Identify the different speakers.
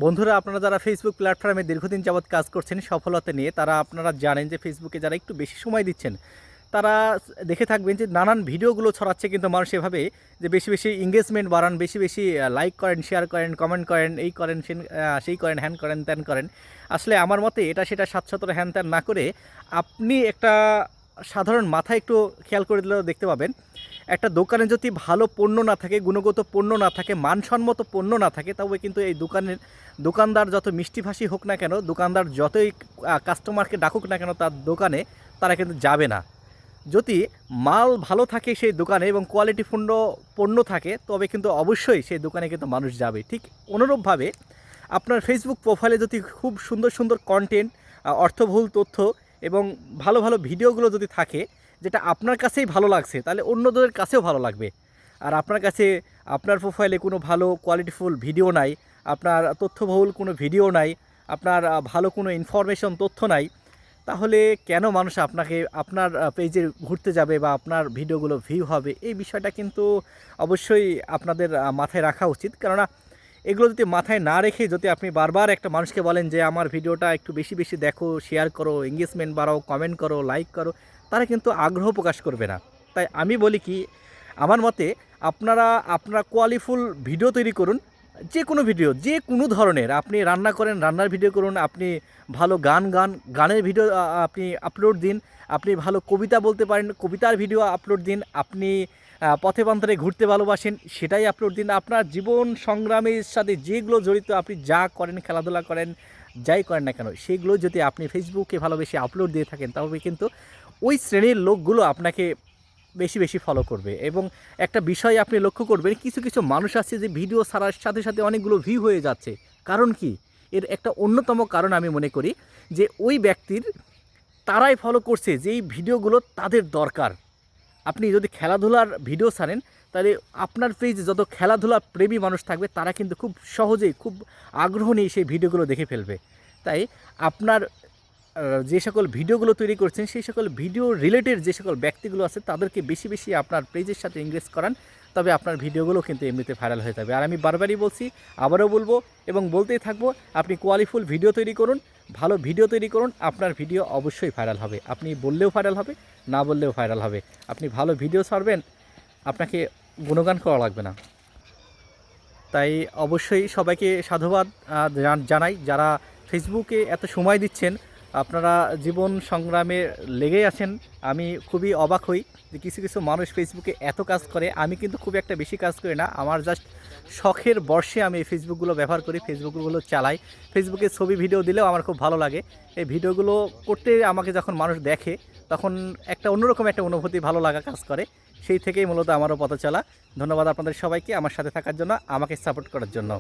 Speaker 1: বন্ধুরা, আপনারা যারা ফেসবুক প্ল্যাটফর্মে দীর্ঘদিন যাবৎ কাজ করছেন সফলতা নিয়ে, তারা আপনারা জানেন যে ফেসবুকে যারা একটু বেশি সময় দিচ্ছেন, তারা দেখে থাকবেন যে নানান ভিডিওগুলো ছড়াচ্ছে কিন্তু মানুষ এভাবে যে বেশি বেশি এঙ্গেজমেন্ট বাড়ান, বেশি বেশি লাইক করেন, শেয়ার করেন, কমেন্ট করেন, এই করেন সেই করেন, হ্যান করেন, ত্যান করেন। আসলে আমার মতে এটা সেটা সাতশতর হ্যান ত্যান না করে আপনি একটা সাধারণ মাথায় একটু খেয়াল করে দিলেও দেখতে পাবেন, একটা দোকানে যদি ভালো পণ্য না থাকে, গুণগত পণ্য না থাকে, মানসম্মত পণ্য না থাকে, তবে কিন্তু এই দোকানদার যত মিষ্টিভাষী হোক না কেন, দোকানদার যতই কাস্টমারকে ডাকুক না কেন তার দোকানে, তারা কিন্তু যাবে না। যদি মাল ভালো থাকে সেই দোকানে এবং কোয়ালিটিপূর্ণ পণ্য থাকে, তবে কিন্তু অবশ্যই সেই দোকানে কিন্তু মানুষ যাবে। ঠিক অনুরূপভাবে আপনার ফেসবুক প্রোফাইলে যদি খুব সুন্দর সুন্দর কন্টেন্ট, অর্থবহুল তথ্য এবং ভালো ভালো ভিডিওগুলো যদি থাকে, যেটা আপনার কাছেই ভালো লাগছে, তাহলে অন্যদের কাছেও ভালো লাগবে। আর আপনার কাছে আপনার প্রোফাইলে কোনো ভালো কোয়ালিটিফুল ভিডিও নাই, আপনার তথ্যবহুল কোনো ভিডিও নাই, আপনার ভালো কোনো ইনফরমেশন তথ্য নাই, তাহলে কেন মানুষ আপনাকে আপনার পেজে ঘুরতে যাবে বা আপনার ভিডিওগুলো ভিউ হবে? এই বিষয়টা কিন্তু অবশ্যই আপনাদের মাথায় রাখা উচিত। কেননা এগুলো যদি মাথায় না রেখে যদি আপনি বারবার একটা মানুষকে বলেন যে আমার ভিডিওটা একটু বেশি বেশি দেখো, শেয়ার করো, এঙ্গেজমেন্ট বাড়াও, কমেন্ট করো, লাইক করো, তারা কিন্তু আগ্রহ প্রকাশ করবে না। তাই আমি বলি কি, আমার মতে আপনারা কোয়ালিফুল ভিডিও তৈরি করুন। যে কোনো ভিডিও, যে কোনো ধরনের, আপনি রান্না করেন, রান্নার ভিডিও করুন, আপনি ভালো গানের ভিডিও আপনি আপলোড দিন, আপনি ভালো কবিতা বলতে পারেন, কবিতার ভিডিও আপলোড দিন, আপনি পথে প্রান্তরে ঘুরতে ভালোবাসেন, সেটাই আপলোড দিন। আপনার জীবন সংগ্রামের সাথে যেগুলো জড়িত, আপনি যা করেন, খেলাধুলা করেন, যাই করেন না কেন, সেগুলো যদি আপনি ফেসবুকে ভালোবেসে আপলোড দিয়ে থাকেন, তবে কিন্তু ওই শ্রেণীর লোকগুলো আপনাকে বেশি বেশি ফলো করবে। এবং একটা বিষয় আপনি লক্ষ্য করবেন, কিছু কিছু মানুষ আছে যে ভিডিও ছাড়ার সাথে সাথে অনেকগুলো ভিউ হয়ে যাচ্ছে। কারণ কি? এর একটা অন্যতম কারণ আমি মনে করি যে ওই ব্যক্তির, তারাই ফলো করছে যে এই ভিডিওগুলো তাদের দরকার। আপনি যদি খেলাধুলার ভিডিও ছাড়েন, তাহলে আপনার পেজে যত খেলাধুলা প্রেমী মানুষ থাকবে, তারা কিন্তু খুব সহজেই, খুব আগ্রহ নিয়ে সেই ভিডিওগুলো দেখে ফেলবে। তাই আপনার যে সকল ভিডিওগুলো তৈরি করছেন, সেই সকল ভিডিও রিলেটেড যে সকল ব্যক্তিগুলো আছে, তাদেরকে বেশি বেশি আপনার পেজের সাথে এনগেজ করান, তবে আপনার ভিডিওগুলো কিন্তু এমনিতে ভাইরাল হয়ে যাবে। আর আমি বারবারই বলছি, আবারও বলবো এবং বলতেই থাকবো, আপনি কোয়ালিফুল ভিডিও তৈরি করুন, ভালো ভিডিও তৈরি করুন, আপনার ভিডিও অবশ্যই ভাইরাল হবে। আপনি বললেও ভাইরাল হবে, না বললেও ভাইরাল হবে। আপনি ভালো ভিডিও ছাড়বেন, আপনাকে গুণগান করা লাগবে না। তাই অবশ্যই সবাইকে সাধুবাদ জানাই, যারা ফেসবুকে এত সময় দিচ্ছেন, আপনারা জীবন সংগ্রামে লেগে আছেন। আমি খুবই অবাক হই যে কিছু কিছু মানুষ ফেসবুকে এত কাজ করে। আমি কিন্তু খুব একটা বেশি কাজ করি না, আমার জাস্ট শখের বর্ষে আমি এই ফেসবুকগুলো ব্যবহার করি, ফেসবুকগুলো চালাই। ফেসবুকে ছবি ভিডিও দিলেও আমার খুব ভালো লাগে। এই ভিডিওগুলো করতে আমাকে যখন মানুষ দেখে, তখন একটা অন্যরকম একটা অনুভূতি, ভালো লাগা কাজ করে। সেই থেকেই মূলত আমারও পথ চলা। ধন্যবাদ আপনাদের সবাইকে আমার সাথে থাকার জন্য, আমাকে সাপোর্ট করার জন্য।